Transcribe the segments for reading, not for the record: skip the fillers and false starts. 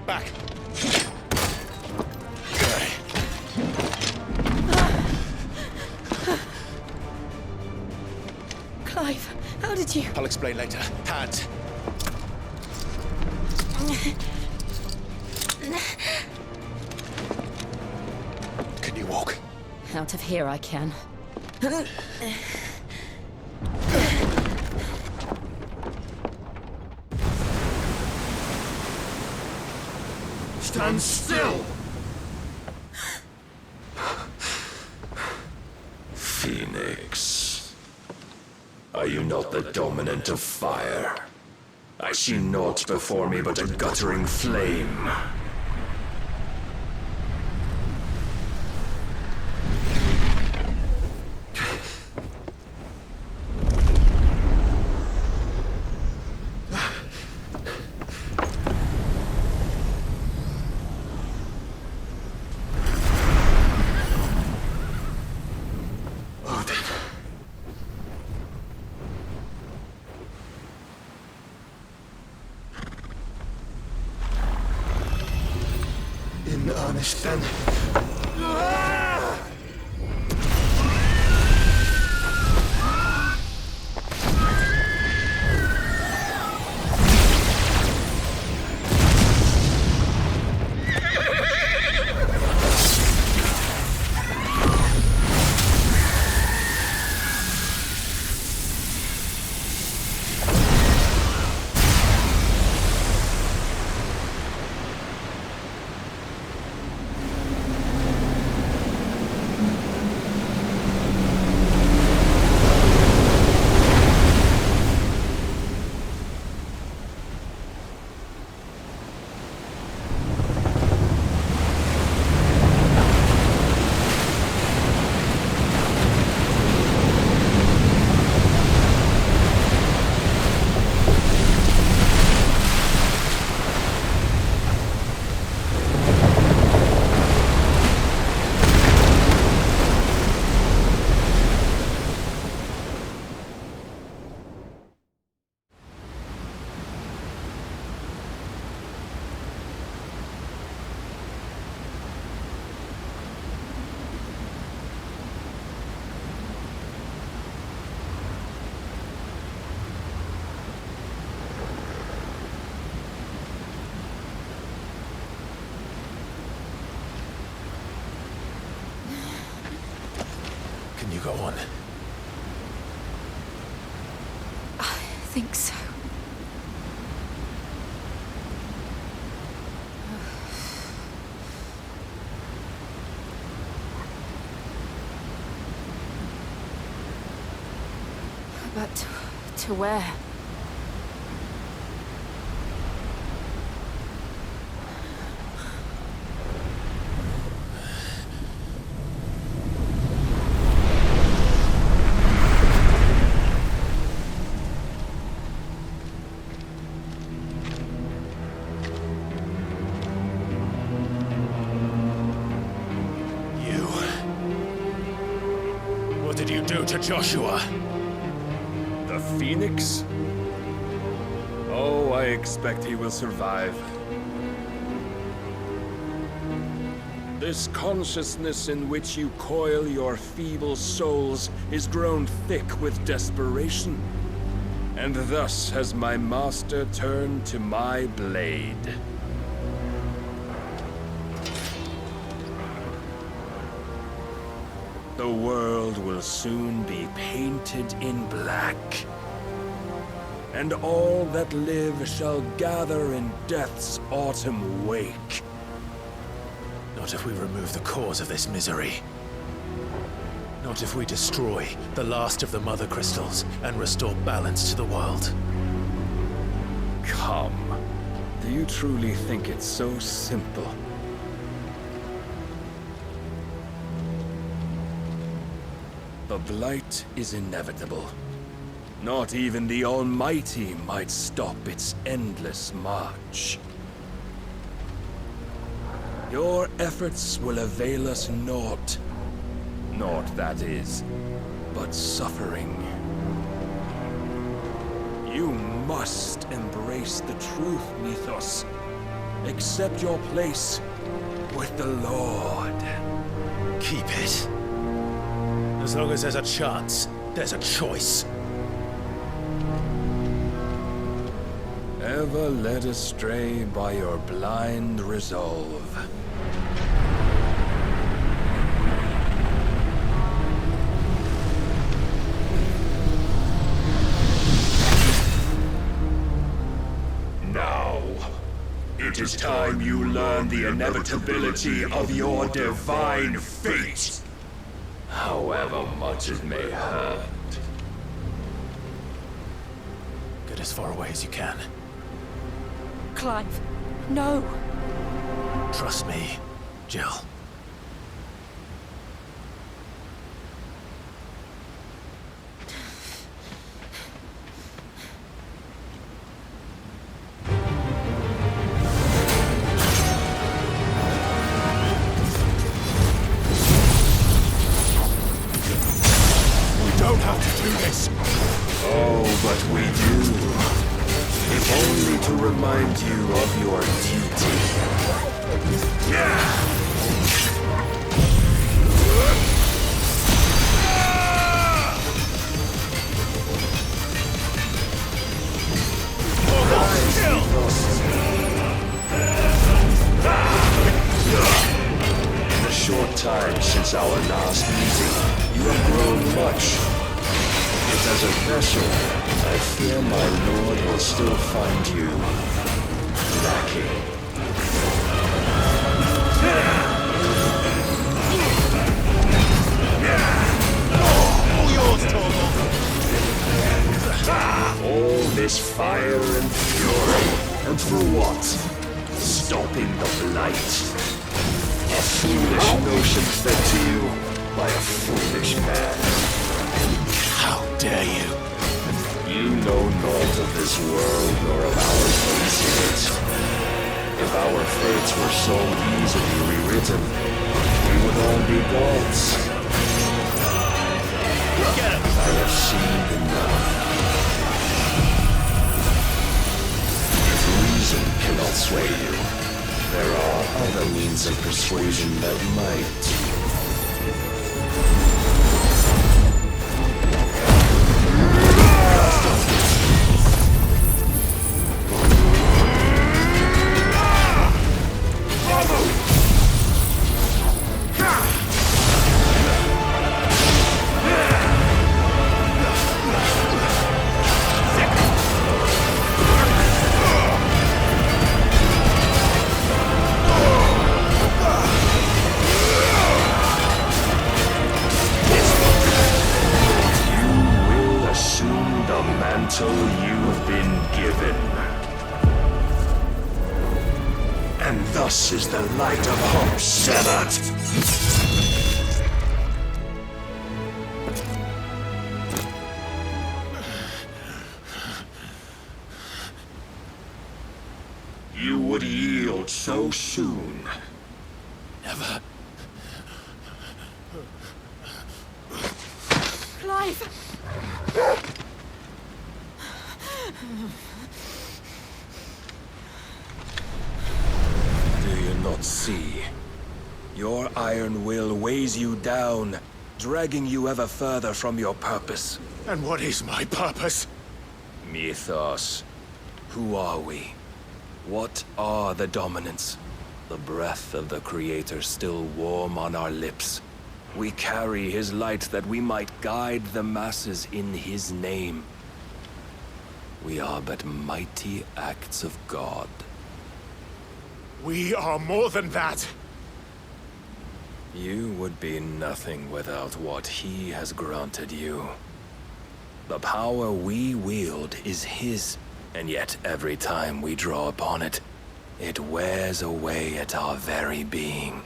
Back. Clive, how did you... I'll explain later. Hands. Can you walk? Out of here I can. Stand still! Phoenix. Are you not the dominant of fire? I see naught before me but a guttering flame. In earnest, then. Can you go on? I think so. But to where? What did you do to Joshua? The Phoenix? Oh, I expect he will survive. This consciousness in which you coil your feeble souls is grown thick with desperation. And thus has my master turned to my blade. The world will soon be painted in black. And all that live shall gather in death's autumn wake. Not if we remove the cause of this misery. Not if we destroy the last of the Mother Crystals and restore balance to the world. Come. Do you truly think it's so simple? The blight is inevitable. Not even the Almighty might stop its endless march. Your efforts will avail us naught. Naught, that is, but suffering. You must embrace the truth, Mythos. Accept your place with the Lord. Keep it. As long as there's a chance, there's a choice. Ever led astray by your blind resolve. Now, it is time you learn the inevitability of your divine fate. However much it may hurt. Get as far away as you can. Clive, no. Trust me, Jill. Don't have to do this. Oh, but we do. If only to remind you of your duty. In the short time since our last meeting, you have grown much. Yet as a vessel, I fear my lord will still find you lacking. All yours, Torvald. All this fire and fury, and for what? Stopping the blight. A foolish notion fed to you by a foolish man. How dare you? You know naught of this world nor of our place in it. If our fates were so easily rewritten, we would all be gods. Get him! I have seen enough. If reason cannot sway you, there are other means of persuasion that might. You've been given. And thus is the light of hope severed. You would yield so soon. Never. Clive! Do you not see? Your iron will weighs you down, dragging you ever further from your purpose. And what is my purpose? Mythos. Who are we? What are the dominants? The breath of the Creator still warm on our lips. We carry his light that we might guide the masses in his name. We are but mighty acts of God. We are more than that. You would be nothing without what he has granted you. The power we wield is his, and yet every time we draw upon it, it wears away at our very being.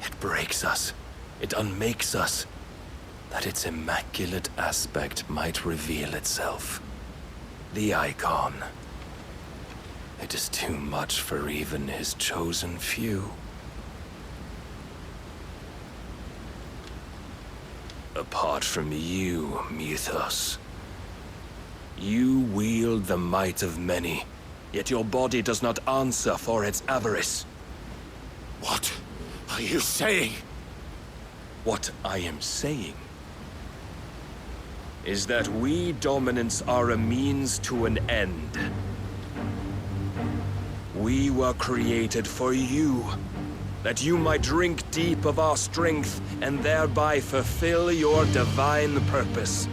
It breaks us, it unmakes us, that its immaculate aspect might reveal itself. The icon. It is too much for even his chosen few. Apart from you, Mythos, you wield the might of many, Yet your body does not answer for its avarice. What are you saying? What I am saying is that we dominants are a means to an end. We were created for you, that you might drink deep of our strength and thereby fulfill your divine purpose.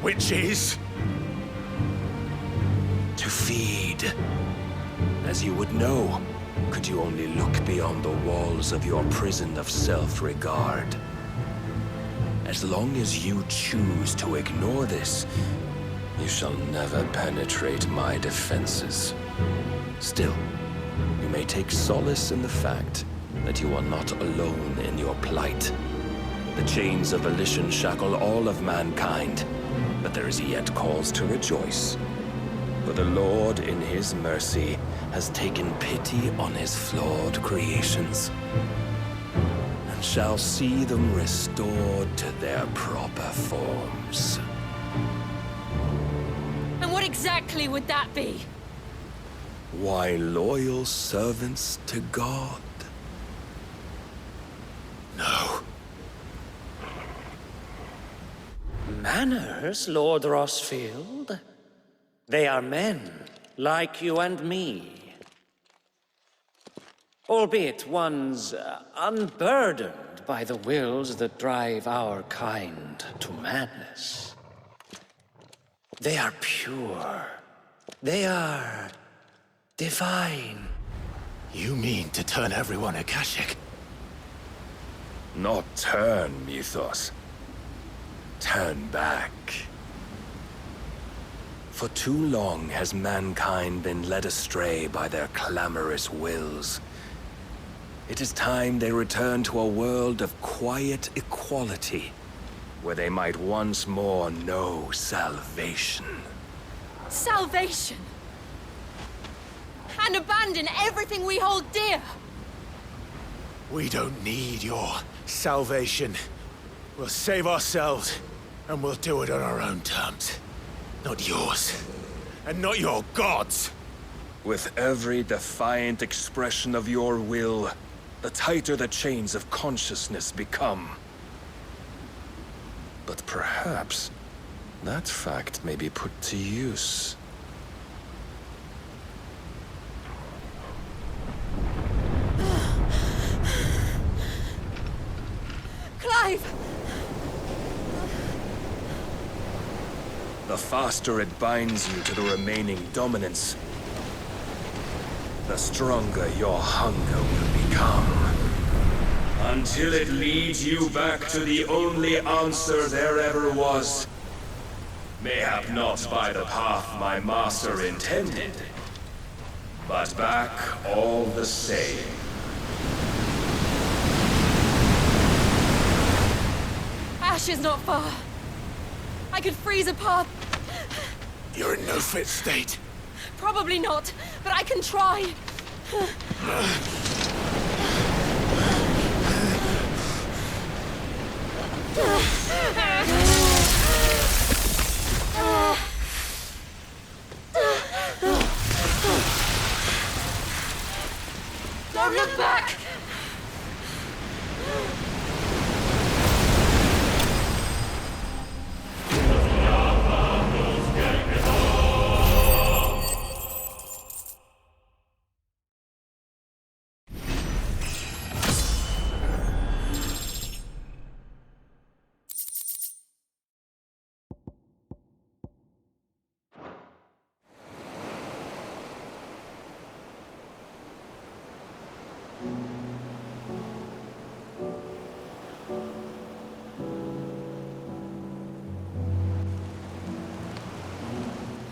Which is? To feed. As you would know, could you only look beyond the walls of your prison of self-regard. As long as you choose to ignore this, you shall never penetrate my defenses. Still, you may take solace in the fact that you are not alone in your plight. The chains of volition shackle all of mankind, but there is yet cause to rejoice. For the Lord, in his mercy, has taken pity on his flawed creations, and shall see them restored to their proper forms. And what exactly would that be? Why, loyal servants to God. No. Manners, Lord Rossfield? They are men, like you and me. Albeit one's unburdened by the wills that drive our kind to madness. They are pure. They are divine. You mean to turn everyone Akashic? Not turn, Mythos. Turn back. For too long has mankind been led astray by their clamorous wills. It is time they return to a world of quiet equality, where they might once more know salvation. Salvation! And abandon everything we hold dear! We don't need your salvation. We'll save ourselves, and we'll do it on our own terms. Not yours. And not your gods! With every defiant expression of your will, the tighter the chains of consciousness become. But perhaps that fact may be put to use. Clive! The faster it binds you to the remaining dominance, the stronger your hunger will become. Until it leads you back to the only answer there ever was. Mayhap not by the path my master intended, but back all the same. Ash is not far. I could freeze a path. You're in no fit state. Probably not, but I can try. Don't look back!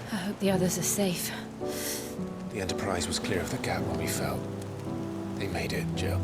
I hope the others are safe. The Enterprise was clear of the gap when we fell. They made it, Jill.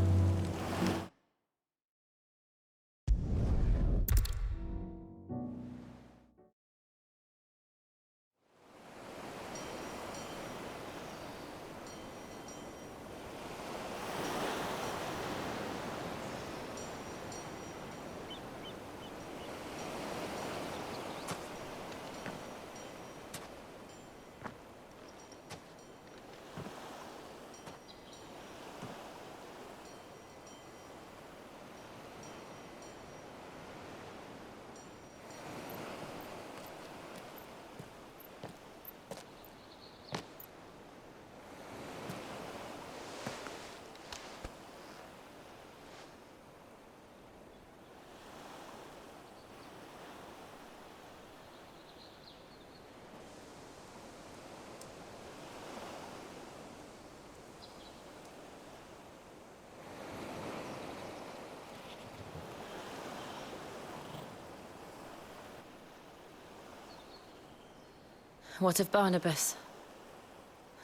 What of Barnabas?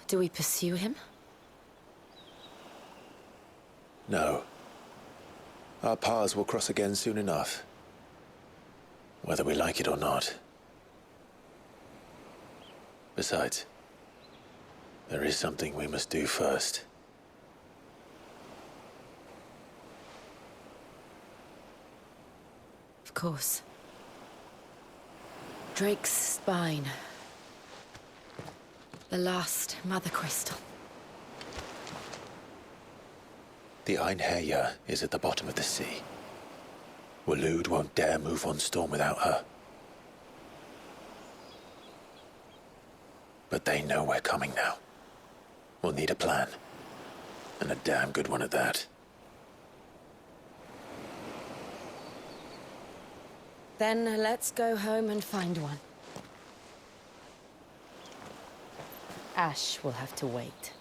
Do we pursue him? No. Our paths will cross again soon enough. Whether we like it or not. Besides, there is something we must do first. Of course. Drake's spine. The last Mother Crystal. The Einherjar is at the bottom of the sea. Waloed won't dare move on Storm without her. But they know we're coming now. We'll need a plan. And a damn good one at that. Then let's go home and find one. Ash will have to wait.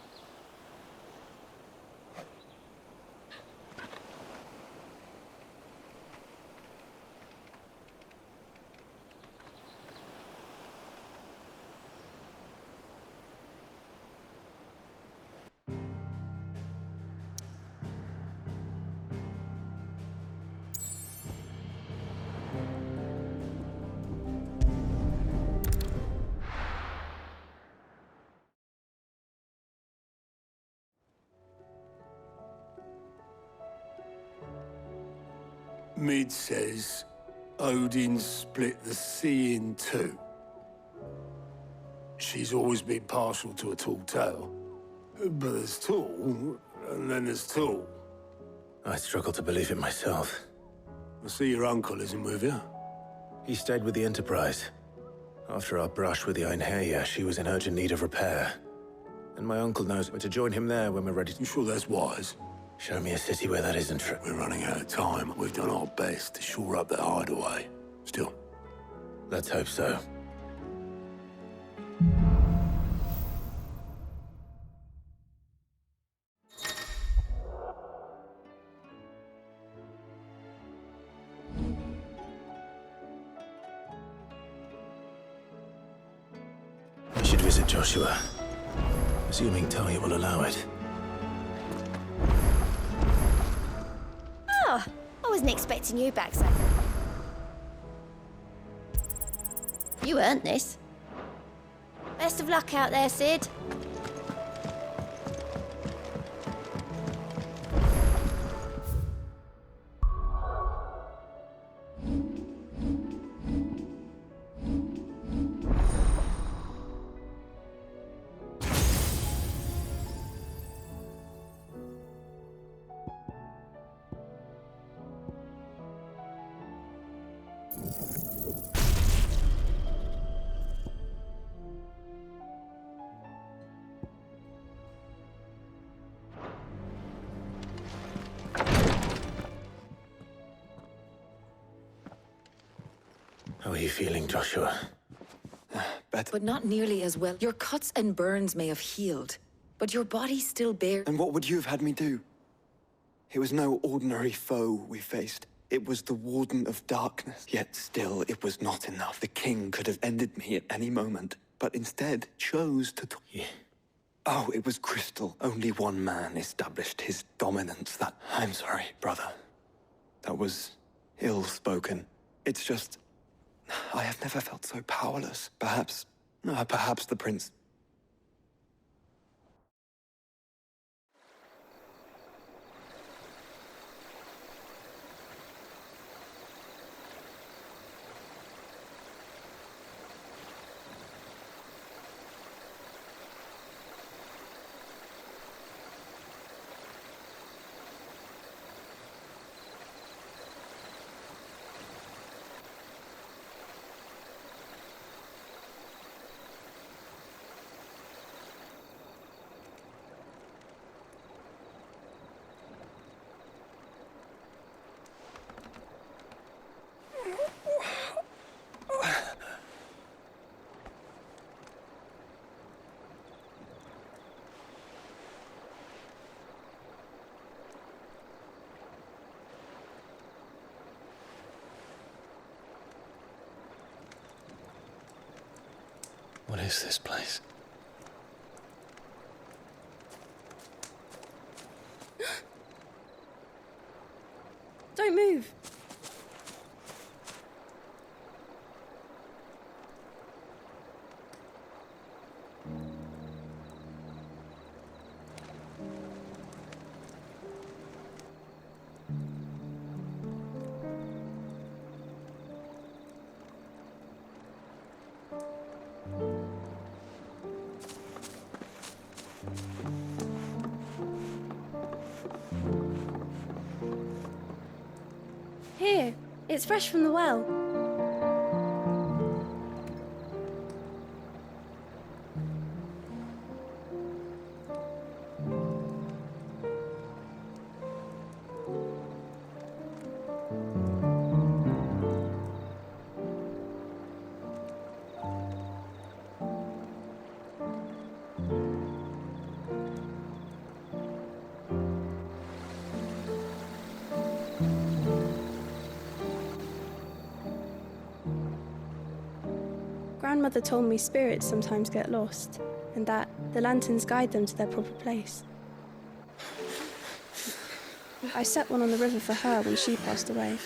Mid says Odin split the sea in two. She's always been partial to a tall tale. But there's tall, and then there's tall. I struggle to believe it myself. I see your uncle isn't with you. He stayed with the Enterprise. After our brush with the Einherjar, she was in urgent need of repair. And my uncle knows we're to join him there when we're ready to... You sure that's wise? Show me a city where that isn't true. We're running out of time. We've done our best to shore up that hideaway. Still. Let's hope so. We should visit Joshua. Assuming Talia will allow it. Oh, I wasn't expecting you back, so. You earned this. Best of luck out there, Sid. How are you feeling, Joshua? Better. But not nearly as well. Your cuts and burns may have healed, but your body still bears... And what would you have had me do? It was no ordinary foe we faced. It was the Warden of Darkness. Yet still, it was not enough. The king could have ended me at any moment, but instead chose to... Yeah. Oh, it was Crystal. Only one man established his dominance. That... I'm sorry, brother. That was ill-spoken. It's just... I have never felt so powerless. Perhaps the prince... What is this place? Don't move. Here, it's fresh from the well. Grandmother told me spirits sometimes get lost, and that the lanterns guide them to their proper place. I set one on the river for her when she passed away.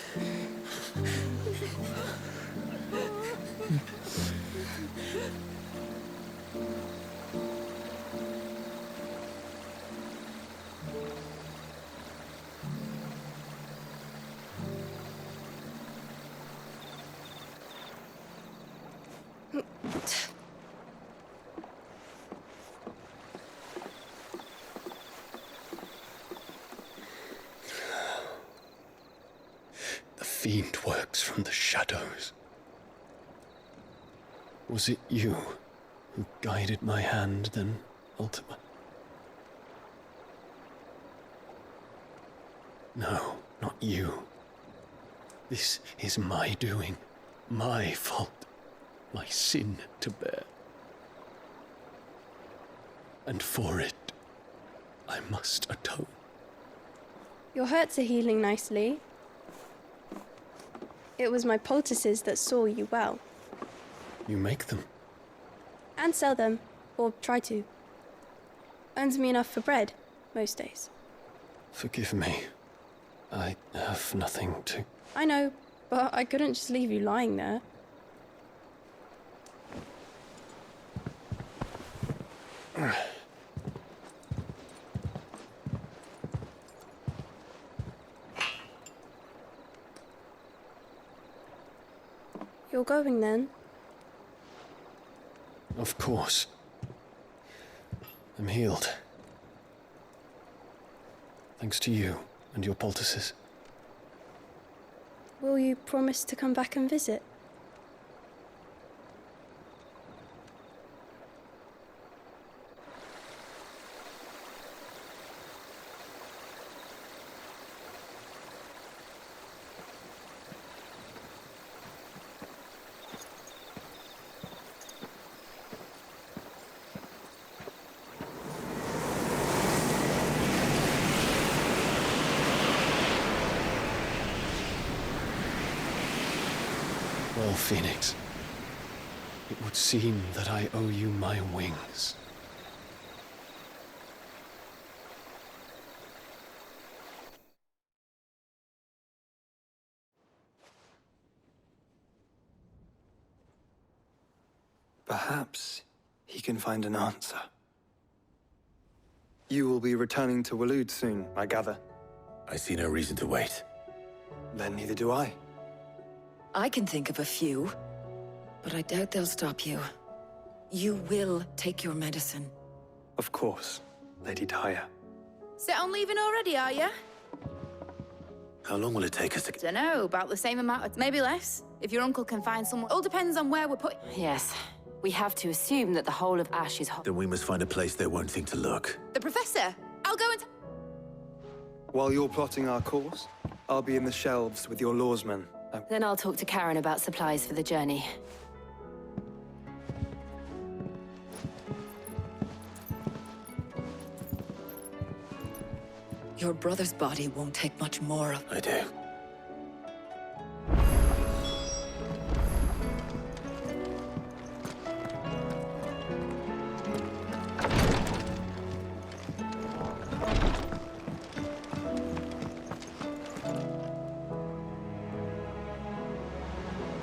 The fiend works from the shadows. Was it you who guided my hand, then, Ultima? No, not you. This is my doing, my fault, my sin to bear. And for it, I must atone. Your hurts are healing nicely. It was my poultices that saw you well. You make them? And sell them, or try to. Earns me enough for bread, most days. Forgive me. I have nothing to... I know, but I couldn't just leave you lying there. You're going then? Of course. I'm healed. Thanks to you and your poultices. Will you promise to come back and visit? Well, Phoenix, it would seem that I owe you my wings. Perhaps he can find an answer. You will be returning to Waloed soon, I gather. I see no reason to wait. Then neither do I. I can think of a few, but I doubt they'll stop you. You will take your medicine. Of course, Lady Daya. Set on leaving already, are you? How long will it take us to... Dunno, about the same amount, maybe less. If your uncle can find someone. All depends on where we're put. Yes. We have to assume that the whole of Ash is Then we must find a place they won't think to look. The Professor! I'll go and... While you're plotting our course, I'll be in the shelves with your lawsmen. Then I'll talk to Karen about supplies for the journey. Your brother's body won't take much more of... I do.